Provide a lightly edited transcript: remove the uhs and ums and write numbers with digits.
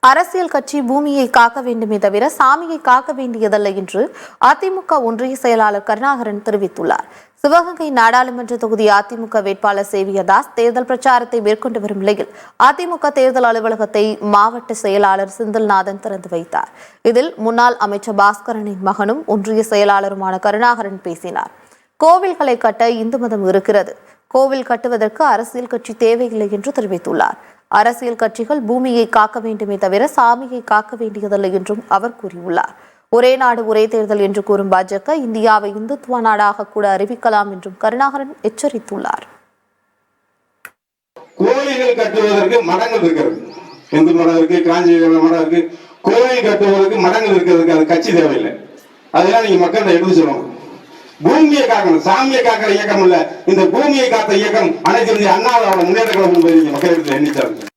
அரசியல் கட்சி பூமியை காக்க வேண்டுமே தவிர சாமியை காக்க வேண்டியதல்ல என்று அதிமுக ஒன்றிய செயலாளர் கருணாகரன் தெரிவித்துள்ளார். சிவகங்கை நாடாளுமன்ற தொகுதி அதிமுக வேட்பாளர் சேவியதாஸ் தேர்தல் பிரச்சாரத்தை மேற்கொண்டு வரும் நிலையில் அதிமுக தேர்தல் அலுவலகத்தை மாவட்ட செயலாளர் செந்தில்நாதன் திறந்து வைத்தார். இதில் முன்னாள் அமைச்சர் பாஸ்கரனின் மகனும் ஒன்றிய செயலாளருமான கருணாகரன் பேசினார். கோவில்களை கட்ட இந்து மதம் இருக்கிறது, கோவில் கட்டுவதற்கு அரசியல் கட்சி தேவையில்லை என்று தெரிவித்துள்ளார். அரசியல் கட்சிகள் பூமியை காக்க வேண்டுமே தவிர சாமியை காக்க வேண்டியதில்லை என்றும் அவர் கூறியுள்ளார். ஒரே நாடு ஒரே தேர்தல் என்று கூறும் பாஜக இந்தியாவை இந்துத்துவ நாடாக கூட அறிவிக்கலாம் என்றும் கருணாகரன் எச்சரித்துள்ளார். கோயில்கள் கட்டுவதற்கு மடங்கள் இருக்கிறது, இந்து மடம் இருக்கு, காஞ்சி மடம் இருக்கு. கோயில் கட்டுவதற்கு மடங்கள் இருக்கிறதுக்கு அது கட்சி தேவையில்லை. அதெல்லாம் நீங்க மக்கள்கிட்ட எடுத்து சொல்லணும். பூமியை காக்கணும், சாமியை காக்கிற இயக்கம் இல்ல, இந்த பூமியை காத்த இயக்கம் அனைத்து இந்திய அண்ணா திராவிட முன்னேற்ற கழகம் மக்களிடத்தில் எண்ணிச்சாங்க.